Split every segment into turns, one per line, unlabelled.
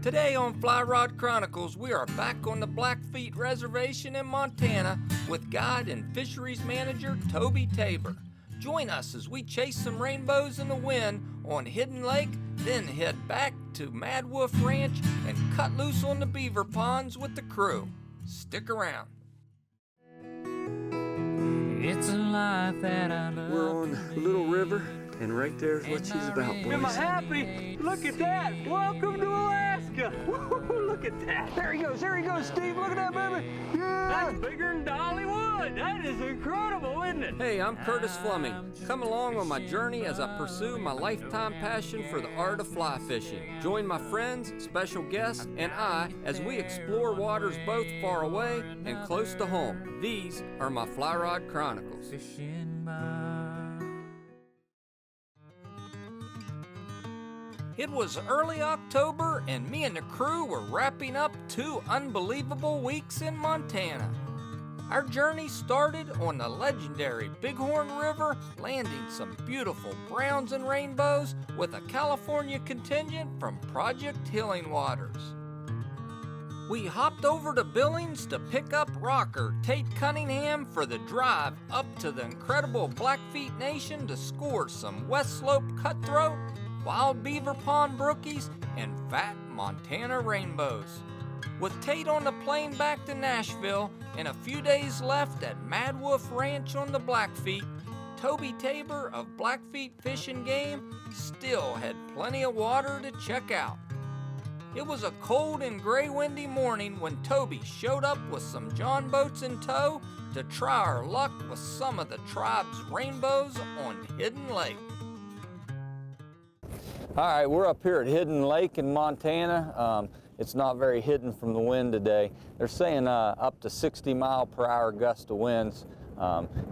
Today on Fly Rod Chronicles, we are back on the Blackfeet Reservation in Montana with guide and fisheries manager Toby Tabor. Join us as we chase some rainbows in the wind on Hidden Lake, then head back to Mad Wolf Ranch and cut loose on the beaver ponds with the crew. Stick around.
It's a life that I love.
We're on Little River, and right there is what she's about, boys.
Am I happy? Look at that! Welcome to Alaska! Woo-hoo, look at that! There he goes, Steve! Look at that, baby! Yeah! That's bigger than Dollywood! That is incredible, isn't it?
Hey, I'm Curtis Fleming. Come along on my journey as I pursue my lifetime passion for the art of fly fishing. Join my friends, special guests, and I as we explore waters both far away and close to home. These are my Fly Rod Chronicles.
Fishing by.
It was early October, and me and the crew were wrapping up 2 unbelievable weeks in Montana. Our journey started on the legendary Bighorn River, landing some beautiful browns and rainbows with a California contingent from Project Healing Waters. We hopped over to Billings to pick up rocker Tate Cunningham for the drive up to the incredible Blackfeet Nation to score some West Slope cutthroat, wild beaver pond brookies, and fat Montana rainbows. With Tate on the plane back to Nashville and a few days left at Mad Wolf Ranch on the Blackfeet, Toby Tabor of Blackfeet Fish and Game still had plenty of water to check out. It was a cold and gray windy morning when Toby showed up with some John boats in tow to try our luck with some of the tribe's rainbows on Hidden Lake. All right, we're up here at Hidden Lake in Montana. It's not very hidden from the wind today. They're saying up to 60-mile-per-hour gust of winds.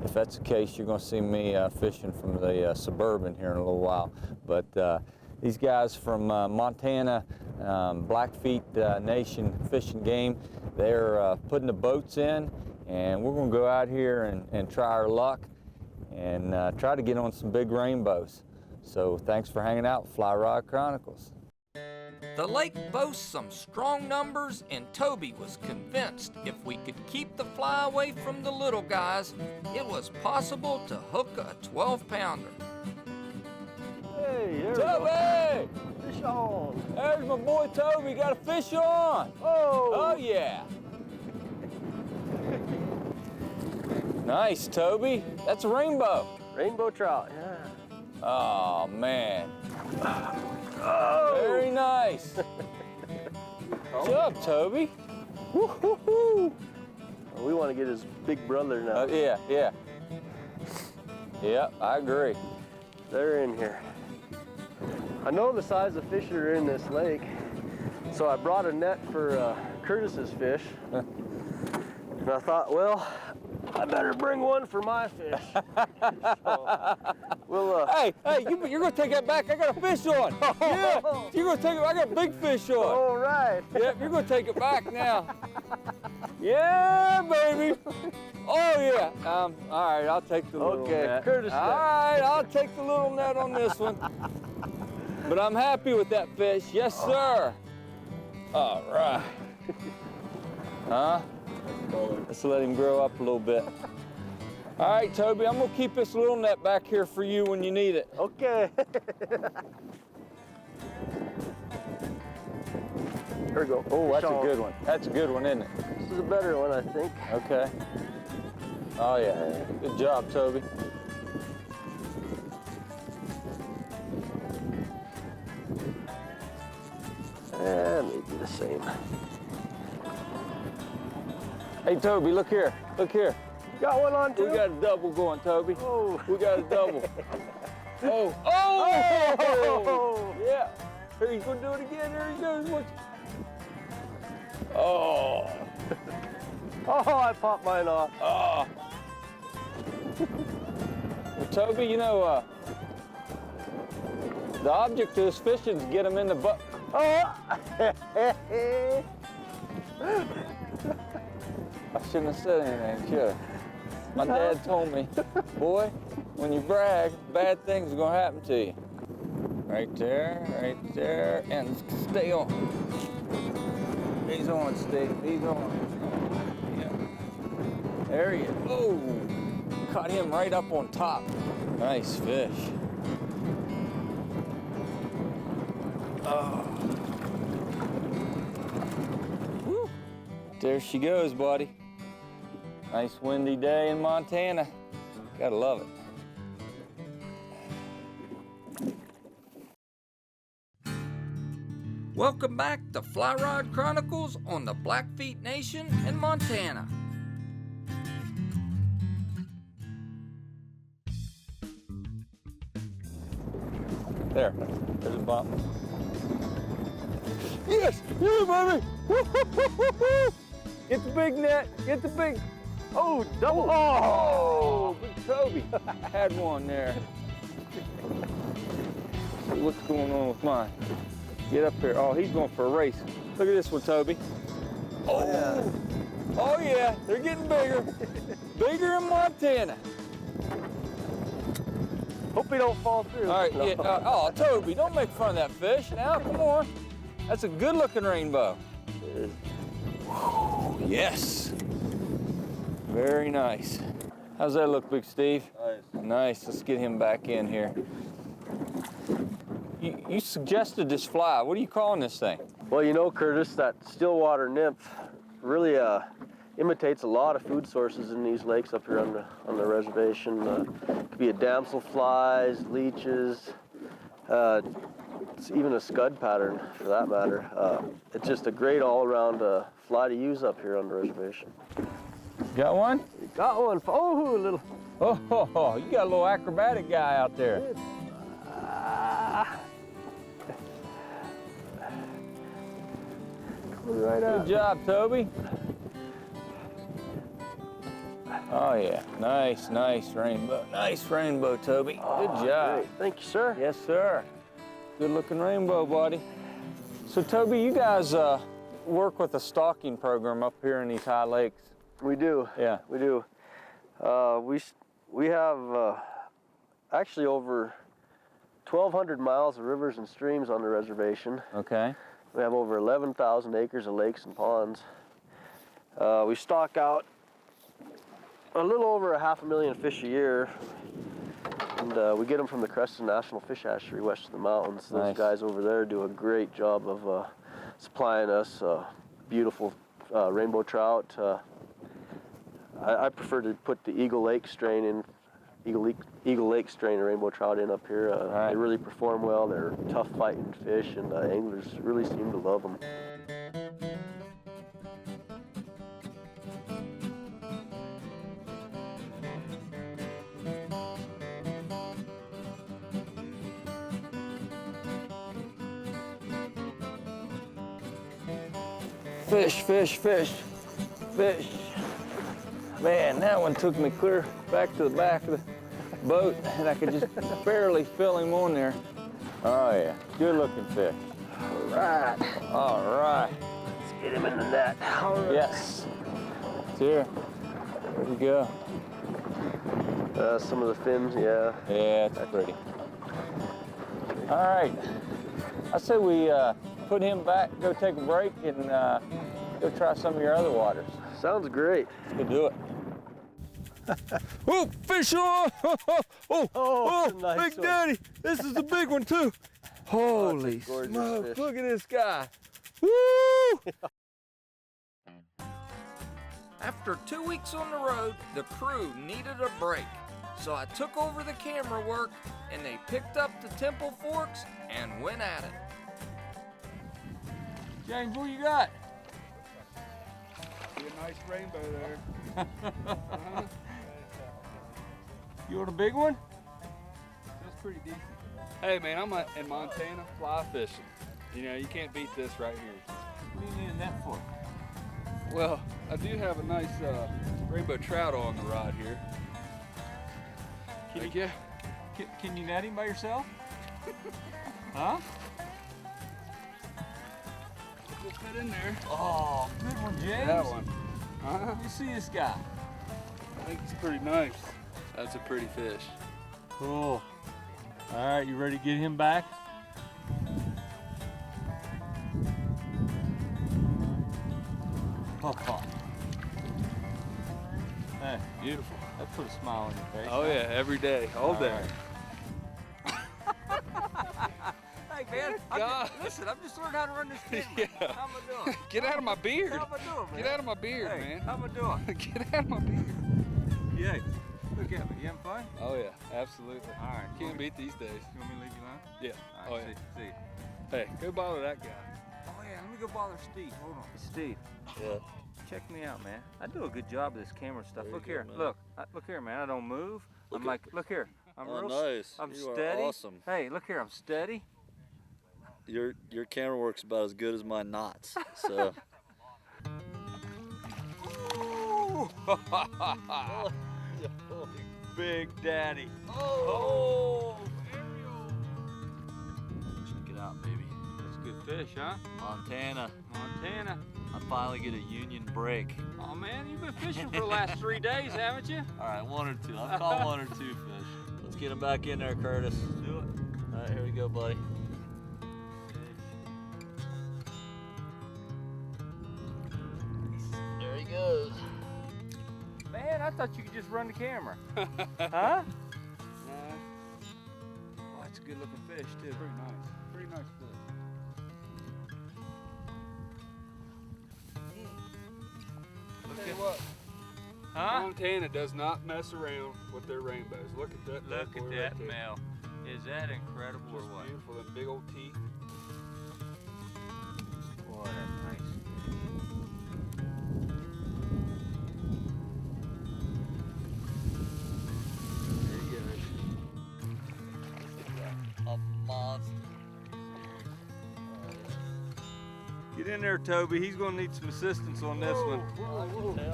If that's the case, you're going to see me fishing from the Suburban here in a little while. But these guys from Montana, Blackfeet Nation Fish and Game, they're putting the boats in, and we're going to go out here and try our luck and try to get on some big rainbows. So thanks for hanging out with Fly Rod Chronicles. The lake boasts some strong numbers, and Toby was convinced if we could keep the fly away from the little guys, it was possible to hook a 12-pounder.
Hey, there
Toby!
Fish on!
There's my boy Toby, got a fish on! Oh yeah! Nice, Toby. That's a rainbow.
Rainbow trout, yeah.
Oh, man.
Oh!
Very nice. Good job, Toby.
Woo-hoo-hoo! We want to get his big brother now.
Yeah. Yep, I agree.
They're in here. I know the size of fish that are in this lake, so I brought a net for Curtis's fish. And I thought, well, I better bring one for my fish. So, we'll,
Hey, you're going to take that back. I got a fish on. Yeah, you're going to take it. I got a big fish on.
All right.
Yep, you're going to take it back now. Yeah, baby. Oh, yeah. All right, I'll take the little net.
Okay, Curtis.
All right, I'll take the little net on this one. But I'm happy with that fish. Yes, sir. All right. Huh? Let's let him grow up a little bit. All right, Toby, I'm gonna keep this little net back here for you when you need it.
Okay. Here we go.
Oh, that's a good one. That's a good one, isn't it?
This is a better one, I think.
Okay. Oh, yeah. Good job, Toby.
Maybe the same.
Hey, Toby, look here. Look here.
Got one on too?
We got a double going, Toby.
Oh.
We got a double. Oh.
Oh!
Yeah. Here, he's going to do it again. Here he goes. Watch. Oh.
Oh, I popped mine off.
Oh. Well, Toby, you know, the object of this fishing is to get him in the butt.
Oh!
I shouldn't have said anything, should I? My dad told me, boy, when you brag, bad things are gonna happen to you. Right there, and stay on. He's on, Steve. He's on. Yeah. There he is. Oh, caught him right up on top. Nice fish. Oh. Woo. There she goes, buddy. Nice windy day in Montana. Gotta love it. Welcome back to Fly Rod Chronicles on the Blackfeet Nation in Montana. There's a bump. Yes! Yeah, baby! Woo-hoo-hoo-hoo-hoo! Get the big net! Get the big...
Oh, double.
Oh, big Toby. Had one there. See what's going on with mine. Get up here. Oh, he's going for a race. Look at this one, Toby. Oh, yeah. Oh yeah, they're getting bigger. Bigger in Montana.
Hope he don't fall through.
All right, yeah. Oh, Toby, don't make fun of that fish now. Come on. That's a good-looking rainbow. Whew, yes. Very nice. How's that look, Big Steve?
Nice.
Nice. Let's get him back in here. You suggested this fly. What are you calling this thing?
Well, you know, Curtis, that stillwater nymph really imitates a lot of food sources in these lakes up here on the reservation. It could be a damselflies, leeches, it's even a scud pattern for that matter. It's just a great all-around fly to use up here on the reservation.
Got one?
Got one. Oh, a little.
Oh, you got a little acrobatic guy out there.
Right
Good job, Toby. Oh yeah, nice rainbow. Nice rainbow, Toby. Good job.
Great. Thank you, sir.
Yes, sir. Good looking rainbow, buddy. So Toby, you guys work with a stalking program up here in these high lakes.
We do.
Yeah.
We do. We have actually over 1,200 miles of rivers and streams on the reservation.
Okay.
We have over 11,000 acres of lakes and ponds. We stock out a little over 500,000 fish a year, and we get them from the Creston National Fish Hatchery west of the mountains. Those
Nice.
guys over there do a great job of supplying us beautiful rainbow trout. I prefer to put the Eagle Lake strain in, Eagle Lake strain of rainbow trout in up here.
Right.
They really perform well. They're tough fighting fish, and anglers really seem to love them.
Fish, fish, fish, fish. Man, that one took me clear back to the back of the boat, and I could just barely feel him on there. Oh yeah, good looking fish.
All right.
All right.
Let's get him in the net. All right.
Yes. It's here. There we go.
Some of the fins, yeah.
Yeah, it's pretty. All right. I say we put him back, go take a break, and go try some of your other waters.
Sounds great.
Let's go do it. Oh, fish on! Oh,
it's a nice
Big
one.
Daddy! This is a big one too. Holy
gorgeous
smokes!
fish.
Look at this guy. Woo! After 2 weeks on the road, the crew needed a break. So I took over the camera work, and they picked up the Temple Forks and went at it. James, what you got?
See a nice rainbow there.
You want a big one?
That's pretty decent. Hey man, I'm in Montana fly fishing. You know, you can't beat this right here.
What do you need a net for?
Well, I do have a nice rainbow trout on the rod here.
Can you net him by yourself? Huh?
Just fit in there.
Oh, good one, James.
That one. Huh?
You see this guy?
I think it's pretty nice. That's a pretty fish.
Cool. All right, you ready to get him back?
Hey,
Beautiful.
that put a smile on your face.
Oh yeah, every day, all day.
Hey man, listen, I'm just learning how to run this camera.
Yeah.
How am I doing?
Get out of my beard.
How am I doing, man?
Get out of my beard,
Hey,
man.
how am I doing?
Get out of my beard.
Yeah. Look at me. You having fun?
Oh yeah, absolutely.
All right.
Can't beat these days.
You want me to leave you alone?
Yeah.
All
Oh
right.
yeah.
See.
Hey, go bother that guy.
Oh yeah. Let me go bother Steve. Hold on. Steve.
Yeah.
Check me out, man. I do a good job of this camera stuff.
There you
Look
go,
here.
man.
Look. Look here, man. I don't move. I'm like, look here. I'm
Oh,
real.
nice.
I'm
You are
steady.
awesome.
Hey, look here. I'm steady.
Your camera works about as good as my knots. So.
Big Daddy.
Oh. Check it out, baby.
That's good fish, huh?
Montana.
Montana.
I finally get a union break.
Oh man, you've been fishing for the last 3 days, haven't you?
All right, one or two. I've caught one or two fish. Let's get them back in there, Curtis.
Do it.
All right, here we go, buddy. There he goes.
Man, I thought you could just run the camera. Huh?
Nah,
Oh, that's a good looking fish too.
pretty nice. Pretty nice fish. Tell you what,
Huh?
Montana does not mess around with their rainbows. Look at that.
Look
bad
at
boy
that
right there.
male. Is that incredible or
Just
what?
beautiful, them big old teeth.
Boy, that's nice.
There he goes.
A monster.
Get in there, Toby. He's gonna need some assistance on this one.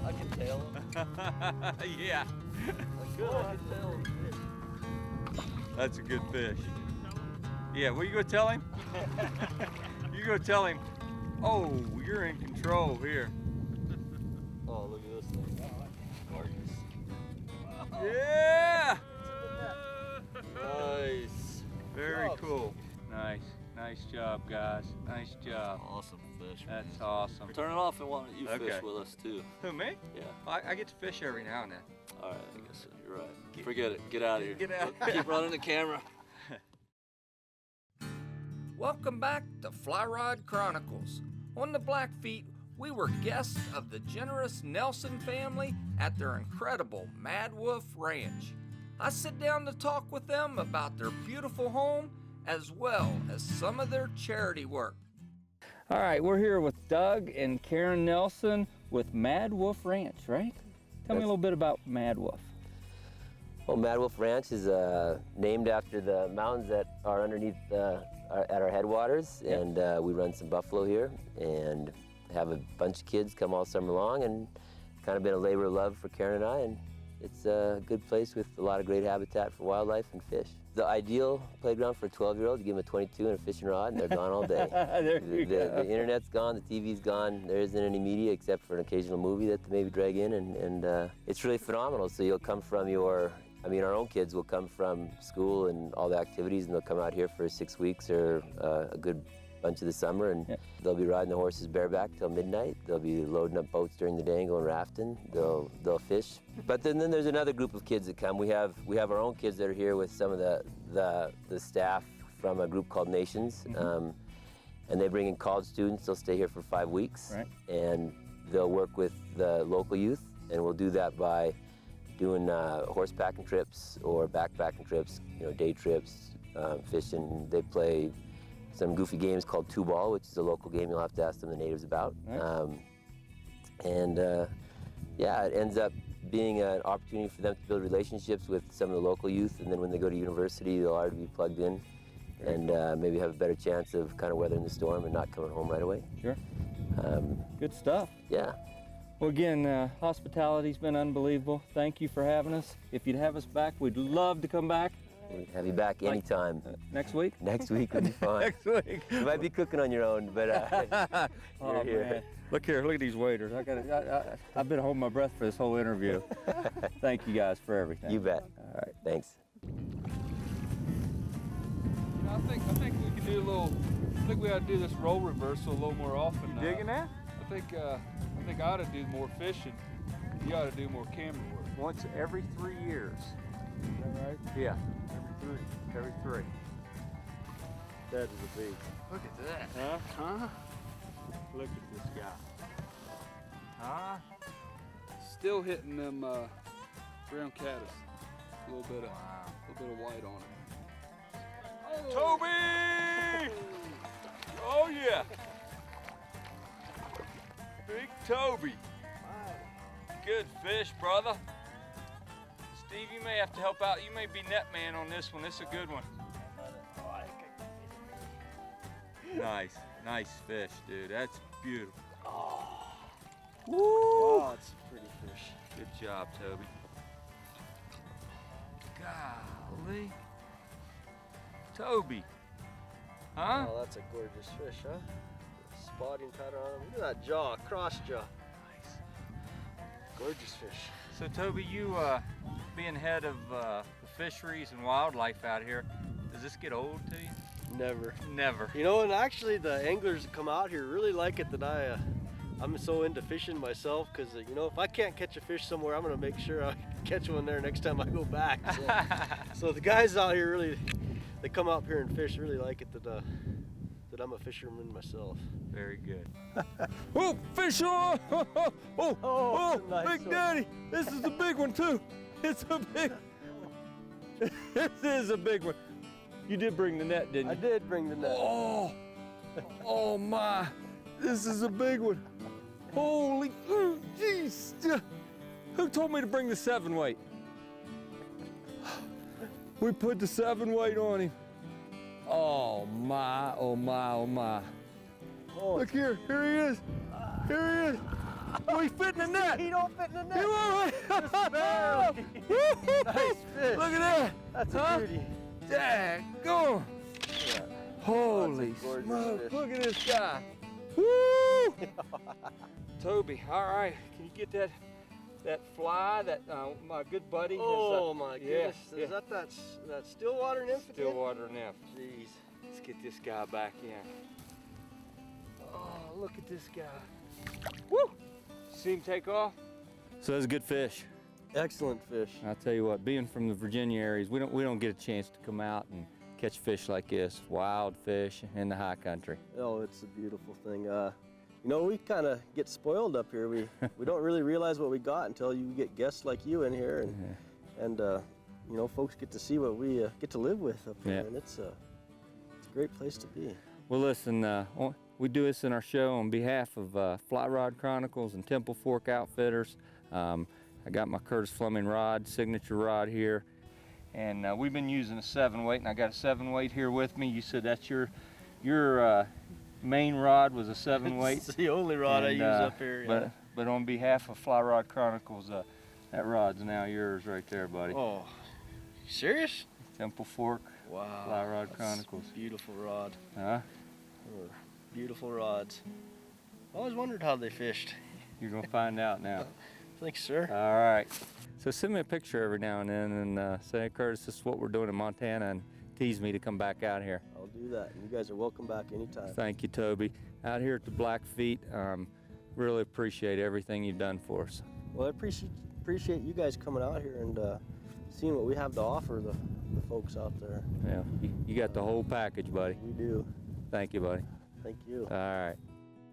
I can tell him.
Yeah.
Good, I can tell him.
That's a good fish. Yeah, what are you gonna tell him? You gonna tell him, oh, you're in control here.
Oh, look at this thing.
Yeah!
Nice.
Very cool. Nice. Nice job, guys. Nice job.
Awesome fish.
That's awesome.
Turn it off and why don't you fish
Okay.
with us too?
Who, me?
Yeah.
I get to fish every now and then.
All right, I guess so. You're right. Forget it. Get out of here.
Get out.
Keep running the camera.
Welcome back to Fly Rod Chronicles. On the Blackfeet, we were guests of the generous Nelson family at their incredible Mad Wolf Ranch. I sit down to talk with them about their beautiful home as well as some of their charity work. All right, we're here with Doug and Karen Nelson with Mad Wolf Ranch, right? Tell me a little bit about Mad Wolf.
Well, Mad Wolf Ranch is named after the mountains that are underneath at our headwaters, and we run some buffalo here and have a bunch of kids come all summer long, and kind of been a labor of love for Karen and I, and it's a good place with a lot of great habitat for wildlife and fish. The ideal playground for a 12-year-old, you give them a 22 and a fishing rod, and they're gone all day. The internet's gone, the TV's gone, there isn't any media except for an occasional movie that they maybe drag in, and it's really phenomenal. So you'll come from our own kids will come from school and all the activities, and they'll come out here for 6 weeks or a good bunch of the summer, and they'll be riding the horses bareback till midnight. They'll be loading up boats during the day and going rafting. They'll fish. But then there's another group of kids that come. We have our own kids that are here with some of the staff from a group called Nations, and they bring in college students. They'll stay here for 5 weeks, and they'll work with the local youth, and we'll do that by doing horsebacking trips or backpacking trips, day trips, fishing. They play some goofy games called two-ball, which is a local game you'll have to ask them the natives about. It ends up being an opportunity for them to build relationships with some of the local youth, and then when they go to university, they'll already be plugged in and maybe have a better chance of kind of weathering the storm and not coming home right away.
Sure. Good stuff.
Yeah.
Well, again, hospitality's been unbelievable. Thank you for having us. If you'd have us back, we'd love to come back.
We'd have you back anytime.
Next week?
Next week would be fine.
Next week.
You might be cooking on your own, but you're here.
Man. Look here, look at these waiters. I've been holding my breath for this whole interview. Thank you guys for everything.
You bet.
All right.
Thanks.
I think we can do a little. I think we ought to do this role reversal a little more often.
You digging that?
I I think I ought to do more fishing. You ought to do more camera work.
Once every 3 years.
Is that right?
Yeah,
Every 3.
every 3.
That is a big.
Look at that.
Huh? Look at this guy. Huh?
Still hitting them brown caddis. A little bit of white on it.
Toby! Oh yeah! Big Toby. Good fish, brother. Steve, you may have to help out. You may be net man on this one. This is a good one. Nice fish, dude. That's beautiful. Woo!
Oh, it's a pretty fish.
Good job, Toby. Golly. Toby. Huh?
Oh, that's a gorgeous fish, huh? Spotting pattern on him. Look at that jaw, cross jaw.
Nice.
Gorgeous fish.
So Toby, you being head of the fisheries and wildlife out here, does this get old to you?
Never.
Never.
You know, and actually the anglers that come out here really like it that I'm so into fishing myself, because you know, if I can't catch a fish somewhere, I'm gonna make sure I catch one there next time I go back. So the guys out here really, they come out here and fish, really like it that I'm a fisherman myself.
Very good.
Oh, fish on! Oh,
nice
Big
one.
Daddy! This is a big one too. It's a big. This is a big one. You did bring the net, didn't you?
I did bring the net.
Oh my! This is a big one. Holy, jeez! Who told me to bring the 7-weight? We put the 7-weight on him. Oh my! Oh my! Oh my! Look here! Here he is! Here he is! Oh, he fit in the net!
He don't fit in the net.
He won't.
Just barely. Nice fish.
Look at that!
That's a beauty.
Daggone! Holy
That's a gorgeous
smoke!
fish.
Look at this guy! Woo! Toby, all right, can you get that fly that my good buddy?
Oh my
yeah,
goodness! Is that Stillwater nymph? again?
Stillwater nymph.
Jeez.
Let's get this guy back in. Oh, look at this guy! Woo! See him take off? So that's a good fish.
Excellent fish.
I'll tell you what, being from the Virginia areas, we don't get a chance to come out and catch fish like this, wild fish in the high country.
Oh, it's a beautiful thing. You know, we kind of get spoiled up here. We don't really realize what we got until you get guests like you in here, and you know, folks get to see what we get to live with up here, and it's a great place to be.
Well, listen, we do this in our show on behalf of Fly Rod Chronicles and Temple Fork Outfitters. I got my Curtis Fleming rod, signature rod here, and we've been using a 7-weight, and I got a 7-weight here with me. You said that's your main rod was a 7-weight.
It's the only rod I use up here. Yeah.
But on behalf of Fly Rod Chronicles, that rod's now yours right there, buddy.
Oh, serious?
Temple Fork,
Wow.
Fly Rod
That's
Chronicles.
a beautiful rod.
Huh?
Beautiful rods. I always wondered how they fished.
You're gonna find out now.
Thanks, sir.
All right. So send me a picture every now and then and say, hey, Curtis, this is what we're doing in Montana, and tease me to come back out here.
I'll do that. And you guys are welcome back anytime.
Thank you, Toby. Out here at the Blackfeet, really appreciate everything you've done for us.
Well, I appreciate you guys coming out here and seeing what we have to offer the folks out there.
Yeah, you got the whole package, buddy.
We do.
Thank you, buddy.
Thank you.
All right.